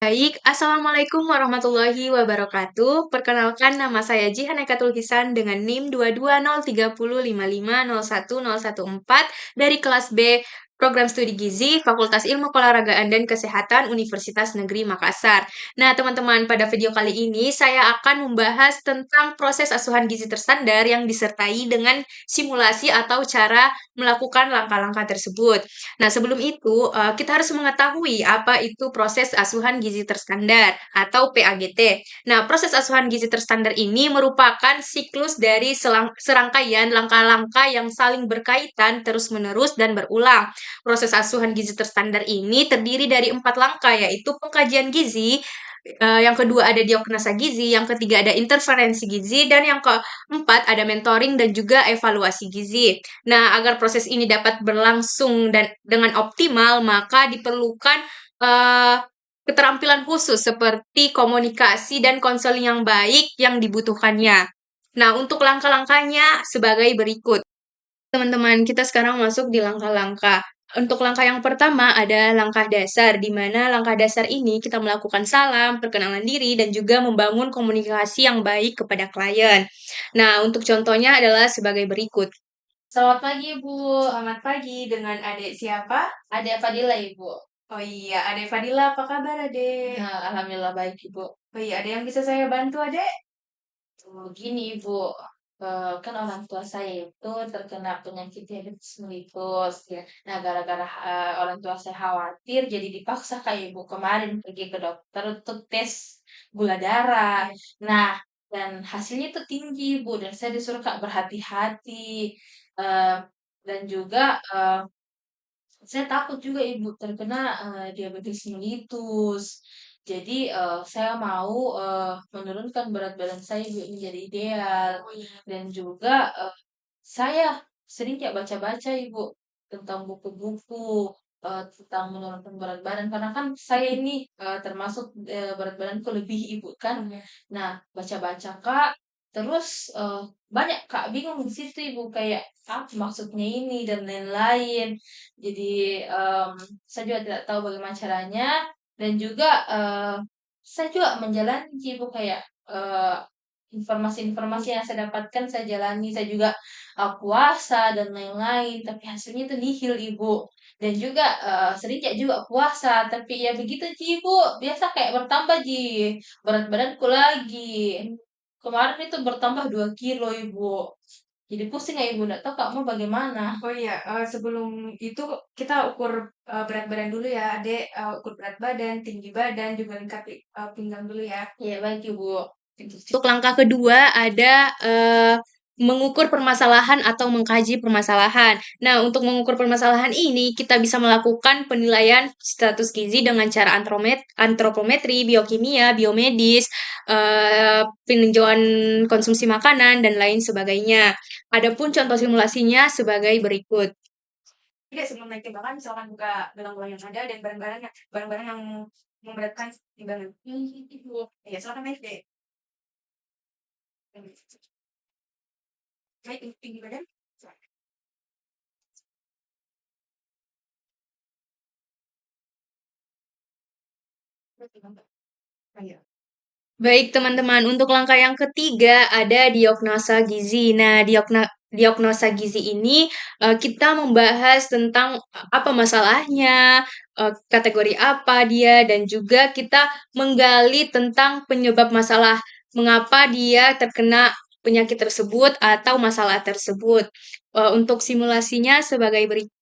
Baik, Assalamualaikum warahmatullahi wabarakatuh. Perkenalkan nama saya Jihan Ekatul Hisan dengan NIM 22030550114 dari kelas B Program Studi Gizi Fakultas Ilmu Keolahragaan dan Kesehatan Universitas Negeri Makassar. Nah, teman-teman, pada video kali ini saya akan membahas tentang proses asuhan gizi terstandar yang disertai dengan simulasi atau cara melakukan langkah-langkah tersebut. Nah, sebelum itu, kita harus mengetahui apa itu proses asuhan gizi terstandar atau PAGT. Nah, proses asuhan gizi terstandar ini merupakan siklus dari serangkaian langkah-langkah yang saling berkaitan terus-menerus dan berulang. Proses asuhan gizi terstandar ini terdiri dari 4 langkah, yaitu pengkajian gizi, yang kedua ada diagnosa gizi, yang ketiga ada interferensi gizi, dan yang keempat ada mentoring dan juga evaluasi gizi. Nah, agar proses ini dapat berlangsung dan dengan optimal, maka diperlukan eh, keterampilan khusus seperti komunikasi dan konseling yang baik yang dibutuhkannya. Nah, untuk langkah-langkahnya sebagai berikut. Teman-teman, kita sekarang masuk di langkah-langkah. Untuk langkah yang pertama ada langkah dasar, di mana langkah dasar ini kita melakukan salam, perkenalan diri, dan juga membangun komunikasi yang baik kepada klien. Nah, untuk contohnya adalah sebagai berikut. Selamat pagi, Bu. Selamat pagi. Dengan adik siapa? Adik Fadila, Ibu. Oh iya, adik Fadila, apa kabar, adik? Nah, alhamdulillah baik, Ibu. Oh iya, ada yang bisa saya bantu, adik? Gini Ibu, kan orang tua saya itu terkena penyakit diabetes mellitus ya. Nah, gara-gara orang tua saya khawatir, jadi dipaksa kayak Ibu kemarin pergi ke dokter untuk tes gula darah. Nah, dan hasilnya itu tinggi Ibu, dan saya disuruh Kak berhati-hati. Eh, dan juga saya takut juga Ibu terkena diabetes mellitus. Jadi saya mau menurunkan berat badan saya Ibu menjadi ideal. Oh, iya. Dan juga saya sering kayak baca-baca Ibu tentang buku-buku tentang menurunkan berat badan karena kan saya ini termasuk berat badanku lebih Ibu kan. Iya. Nah, baca-baca Kak, terus banyak Kak bingung di situ Ibu kayak apa maksudnya ini dan lain-lain. Jadi saya juga tidak tahu bagaimana caranya dan juga saya juga menjalani Ibu kayak informasi-informasi yang saya dapatkan saya jalani, saya juga puasa dan lain-lain, tapi hasilnya itu nihil Ibu. Dan juga sering kayak juga puasa, tapi ya begitu Ji Ibu, biasa kayak bertambah Ji berat badanku lagi. Kemarin itu bertambah 2 kilo Ibu. Jadi pusing ya Ibu, nggak tahu Kak mau bagaimana. Oh iya, sebelum itu kita ukur berat badan dulu ya, Adek. Ukur berat badan, tinggi badan, juga lingkar pinggang dulu ya. Iya, baik Ibu. Untuk langkah kedua ada mengukur permasalahan atau mengkaji permasalahan. Nah, untuk mengukur permasalahan ini kita bisa melakukan penilaian status gizi dengan cara antropometri, biokimia, biomedis, peninjauan konsumsi makanan dan lain sebagainya. Adapun contoh simulasinya sebagai berikut. Tidak, sebelum naik timbangan, misalkan buka gelang-gelang yang ada dan barang-barang yang memberatkan timbangan. Iya, silakan naik deh. Naik tinggi badan. Baik, teman-teman. Untuk langkah yang ketiga ada diagnosa gizi. Nah, diagnosa gizi ini kita membahas tentang apa masalahnya, kategori apa dia, dan juga kita menggali tentang penyebab masalah, mengapa dia terkena penyakit tersebut atau masalah tersebut. Untuk simulasinya sebagai berikut.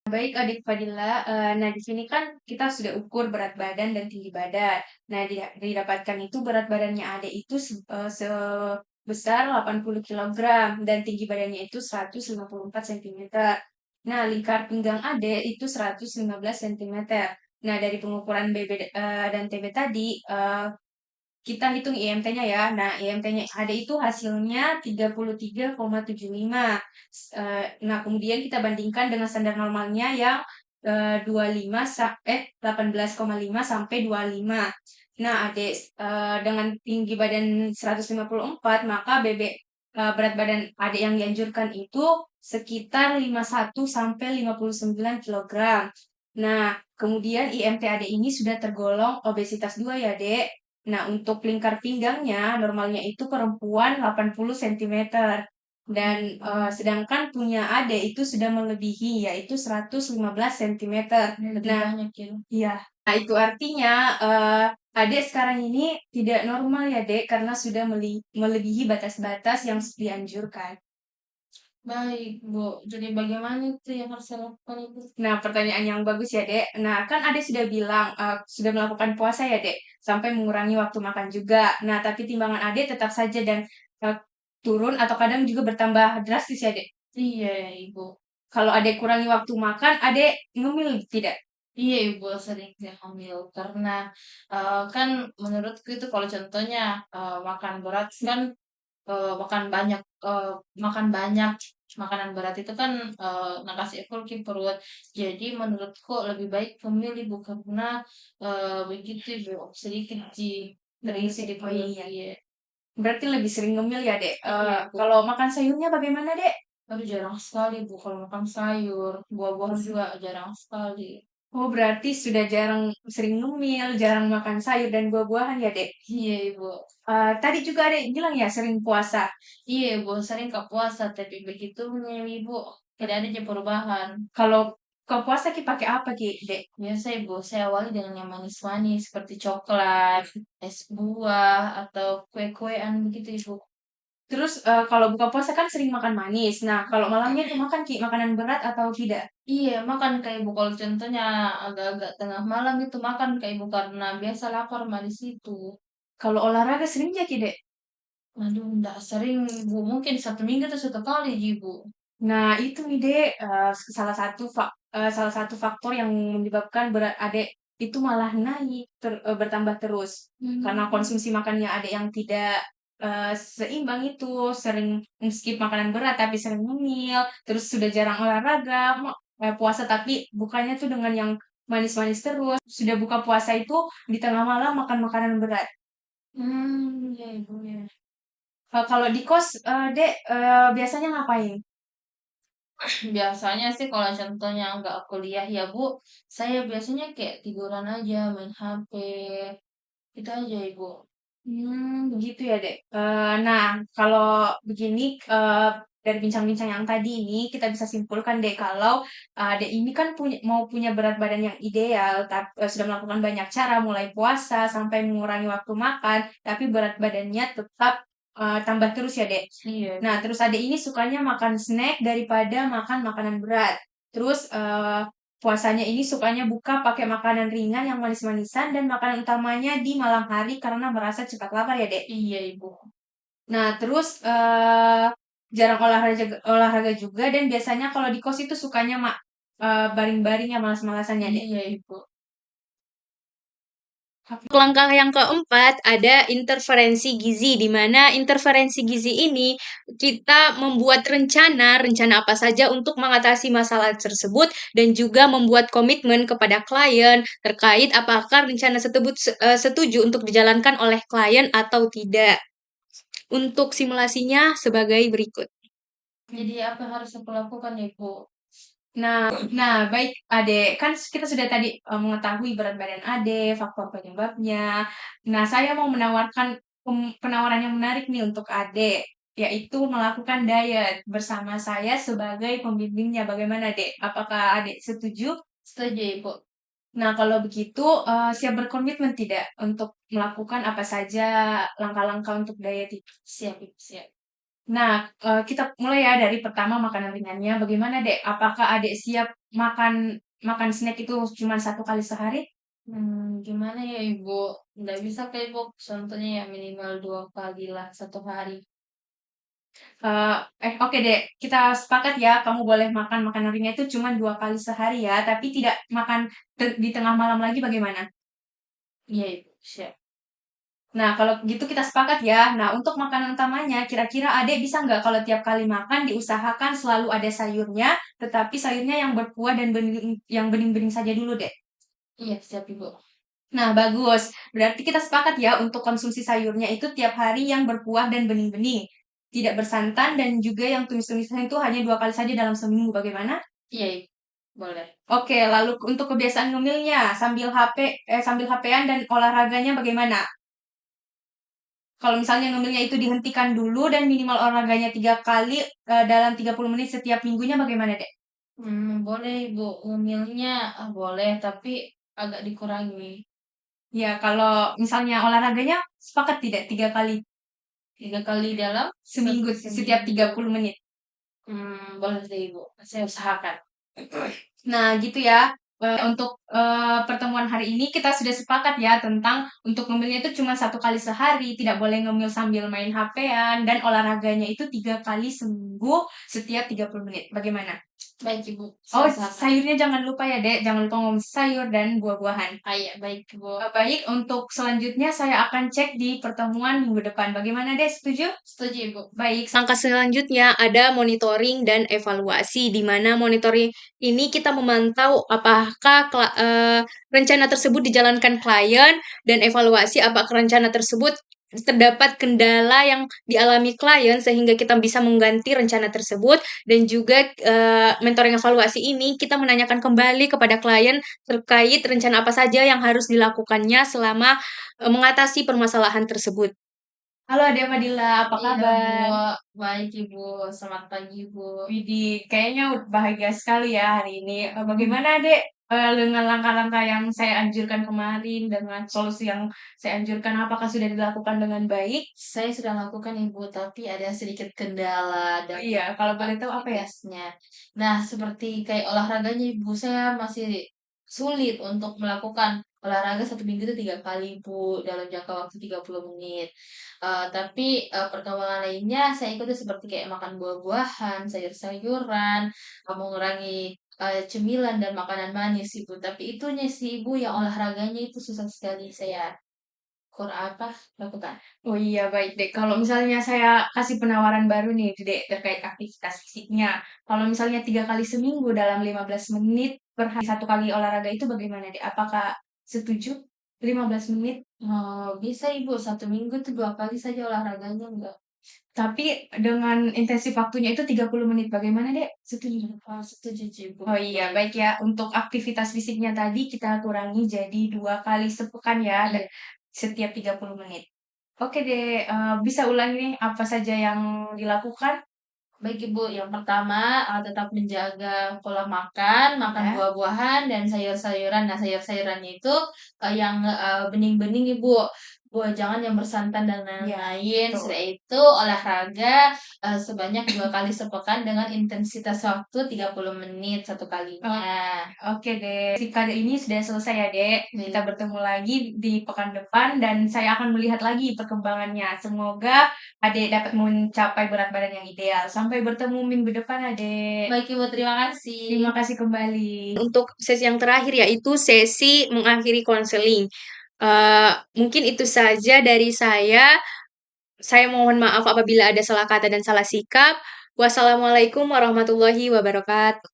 Baik, Adik Fadila. Nah, di sini kan kita sudah ukur berat badan dan tinggi badan. Nah, didapatkan itu berat badannya Adik itu sebesar 80 kilogram dan tinggi badannya itu 154 cm. Nah, lingkar pinggang Adik itu 115 cm. Nah, dari pengukuran BB dan TB tadi, kita hitung IMT-nya ya. Nah, IMT-nya ada itu hasilnya 33,75. Nah, kemudian kita bandingkan dengan standar normalnya yang 18,5 sampai 25. Nah, Adik dengan tinggi badan 154, maka berat badan Adik yang dianjurkan itu sekitar 51 sampai 59 kg. Nah, Kemudian IMT Adek ini sudah tergolong obesitas 2 ya, Dek. Nah, untuk lingkar pinggangnya normalnya itu perempuan 80 cm. Dan sedangkan punya Adek itu sudah melebihi yaitu 115 cm. Lebih Nah, banyak ya. iya. Nah, itu artinya Adek sekarang ini tidak normal ya, Dek, karena sudah melebihi batas-batas yang dianjurkan. Baik, Bu. Jadi bagaimana itu yang harus saya lakukan itu? Nah, pertanyaan yang bagus ya, Dek. Nah, kan Ade sudah bilang sudah melakukan puasa ya, Dek, sampai mengurangi waktu makan juga. Nah, tapi timbangan Ade tetap saja dan eh, turun atau kadang juga bertambah drastis ya, Dek. Iya, Ibu. Kalau Ade kurangi waktu makan, Ade ngemil tidak? Iya, Ibu sering saya hamil karena kan menurutku itu kalau contohnya makan berat kan makan banyak makanan berat itu kan ngasih efek ke perut. Jadi menurutku lebih baik memilih Ibu karena begitu Ibu sedikit terisi di Oh perut. iya. Iya. Berarti lebih sering ngemil ya, Dek. Iya, Bu. Kalau makan sayurnya bagaimana, Dek? Aduh jarang sekali Bu kalau makan sayur, buah-buahan juga jarang sekali. Oh, berarti sudah jarang sering ngemil, jarang makan sayur dan buah-buahan ya, Dek. Iya, Ibu. Tadi juga Adek bilang ya sering puasa. Iya, Ibu, sering ke puasa, tapi begitu Ibu, tidak ada aja perubahan. Kalau kau puasa Ki pakai apa Ki, Dek? Biasa Ibu, saya awali dengan yang manis-manis seperti coklat, es buah, atau kue-kuean begitu Ibu. Terus kalau buka puasa kan sering makan manis. Nah, kalau malamnya itu makan Ki makanan berat atau tidak? Iya, makan kayak Ibu kalau contohnya agak-agak tengah malam itu makan kayak Ibu karena biasa lapar manis itu. Kalau olahraga sering ya Ki, Dek? Aduh, enggak sering Ibu, mungkin 1 minggu tuh 1 kali Ibu. Nah, itu nih Dek, salah satu faktor yang menyebabkan berat Adek itu malah naik, bertambah terus. Karena Hmm. konsumsi makannya Adek yang tidak seimbang itu, sering skip makanan berat tapi sering ngemil, terus sudah jarang olahraga, puasa tapi bukannya tuh dengan yang manis-manis terus. Sudah buka puasa itu di tengah malam makan makanan berat. Ya Ibu ya. Kalau di kos, Dek, biasanya ngapain? Biasanya sih kalau contohnya nggak kuliah ya Bu, saya biasanya kayak tiduran aja, main HP, itu aja Ibu. Begitu ya, Dek. Nah, kalau begini, dari bincang-bincang yang tadi ini, kita bisa simpulkan, Dek, kalau Dek ini kan mau punya berat badan yang ideal, tapi sudah melakukan banyak cara, mulai puasa sampai mengurangi waktu makan, tapi berat badannya tetap tambah terus ya, Dek. Iya Nah, Ibu. terus Adek ini sukanya makan snack daripada makan makanan berat. Terus puasanya ini sukanya buka pakai makanan ringan yang manis-manisan dan makanan utamanya di malam hari karena merasa cepat lapar ya, Dek. Iya Ibu. Nah, terus jarang olahraga juga dan biasanya kalau di kos itu sukanya baring-baring ya malas-malasan ya, Dek. Iya Ibu. Langkah yang keempat ada interferensi gizi, di mana interferensi gizi ini kita membuat rencana apa saja untuk mengatasi masalah tersebut dan juga membuat komitmen kepada klien terkait apakah rencana tersebut setuju untuk dijalankan oleh klien atau tidak. Untuk simulasinya sebagai berikut. Jadi apa yang harus aku lakukan Ibu? Nah, baik Ade, kan kita sudah tadi mengetahui berat badan Ade, faktor penyebabnya. Nah, saya mau menawarkan penawaran yang menarik nih untuk Ade, yaitu melakukan diet bersama saya sebagai pembimbingnya. Bagaimana, Dek? Apakah Ade setuju? Setuju Ibu. Nah, kalau begitu siap berkomitmen tidak untuk melakukan apa saja langkah-langkah untuk diet itu? Siap Ibu, siap. Nah, kita mulai ya dari pertama makanan ringannya. Bagaimana, Dek? Apakah Adek siap makan makan snack itu cuma 1 kali sehari? Gimana ya Ibu? Nggak bisa kayak Ibu, contohnya ya minimal 2 kali lah 1 hari. Oke, Dek. Kita sepakat ya, kamu boleh makan makanan ringan itu cuma 2 kali sehari ya, tapi tidak makan di tengah malam lagi bagaimana? Iya Ibu, siap. Nah, kalau gitu kita sepakat ya. Nah, untuk makanan utamanya, kira-kira Adek bisa nggak kalau tiap kali makan diusahakan selalu ada sayurnya, tetapi sayurnya yang berkuah dan yang bening-bening saja dulu, Dek. Iya, siap Ibu. Nah, bagus. Berarti kita sepakat ya untuk konsumsi sayurnya itu tiap hari yang berkuah dan bening-bening. Tidak bersantan dan juga yang tumis-tumisan itu hanya 2 kali saja dalam seminggu. Bagaimana? Iya Ibu. boleh. Oke, lalu untuk kebiasaan ngemilnya sambil sambil HP-an dan olahraganya bagaimana? Kalau misalnya ngemilnya itu dihentikan dulu dan minimal olahraganya 3 kali, dalam 30 menit setiap minggunya bagaimana, Dek? Boleh Ibu, ngemilnya, boleh tapi agak dikurangi. Ya, kalau misalnya olahraganya sepakat tidak 3 kali 3 kali dalam seminggu, setiap seminggu. 30 menit? Boleh deh Ibu, saya usahakan. Nah, gitu ya. Untuk pertemuan hari ini kita sudah sepakat ya tentang untuk ngemilnya itu cuma 1 kali sehari, tidak boleh ngemil sambil main HP-an, dan olahraganya itu 3 kali seminggu setiap 30 menit. Bagaimana? Baik Ibu, Oh, saya usahakan. sayurnya jangan lupa ya, Dek. Jangan lupa ngomong sayur dan buah-buahan. Iya, baik Ibu. Baik, untuk selanjutnya saya akan cek di pertemuan minggu depan. Bagaimana, Dek? Setuju? Setuju Ibu. Baik, langkah selanjutnya ada monitoring dan evaluasi, di mana monitoring ini kita memantau apakah rencana tersebut dijalankan klien, dan evaluasi apakah rencana tersebut terdapat kendala yang dialami klien sehingga kita bisa mengganti rencana tersebut, dan juga mentoring evaluasi ini kita menanyakan kembali kepada klien terkait rencana apa saja yang harus dilakukannya selama mengatasi permasalahan tersebut. Halo Ade Fadila, apa Iya Bu, kabar? baik Ibu. Selamat pagi Ibu. Widih, kayaknya bahagia sekali ya hari ini. Bagaimana Dek, dengan langkah-langkah yang saya anjurkan kemarin, dengan solusi yang saya anjurkan, apakah sudah dilakukan dengan baik? Saya sudah lakukan Ibu, tapi ada sedikit kendala Oh dalam iya, kalau boleh tahu apa ya? aktivitasnya. Nah, seperti kayak olahraganya Ibu, saya masih sulit untuk melakukan olahraga 1 minggu itu 3 kali Bu, dalam jangka waktu 30 menit. Tapi perkembangan lainnya saya ikuti seperti kayak makan buah-buahan, sayur-sayuran, mengurangi cemilan dan makanan manis Ibu. Tapi itunya sih Ibu, yang olahraganya itu susah sekali saya lakukan. Oh iya, baik Dek. Kalau misalnya saya kasih penawaran baru nih, Dek, terkait aktivitas fisiknya. Kalau misalnya 3 kali seminggu dalam 15 menit per hari, 1 kali olahraga itu bagaimana, Dek? Apakah setuju? 15 menit. Bisa Ibu, 1 minggu tuh 2 kali saja olahraganya, enggak. Tapi dengan intensi waktunya itu 30 menit. Bagaimana, Dek? Setuju? Setuju Ibu. Oh iya, baik ya. Untuk aktivitas fisiknya tadi kita kurangi jadi 2 kali sepekan ya, Iya. setiap 30 menit. Oke deh, bisa ulangi nih apa saja yang dilakukan? Baik Ibu, yang pertama, tetap menjaga pola makan, makan Ya. buah-buahan dan sayur-sayuran. Nah, sayur-sayurannya itu, yang, bening-bening Ibu, jangan yang bersantan dan Iya, lain-lain. betul. Setelah itu olahraga, sebanyak 2 kali sepekan dengan intensitas waktu 30 menit 1 kalinya. Oke deh, si kali ini sudah selesai ya, Dek. Kita Baik. bertemu lagi di pekan depan dan saya akan melihat lagi perkembangannya. Semoga Adek dapat mencapai berat badan yang ideal. Sampai bertemu minggu depan, Adek. Baik Ibu, terima Terima kasih. kasih kembali. Untuk sesi yang terakhir yaitu sesi mengakhiri konseling. Mungkin itu saja dari saya. Saya mohon maaf apabila ada salah kata dan salah sikap. Wassalamualaikum warahmatullahi wabarakatuh.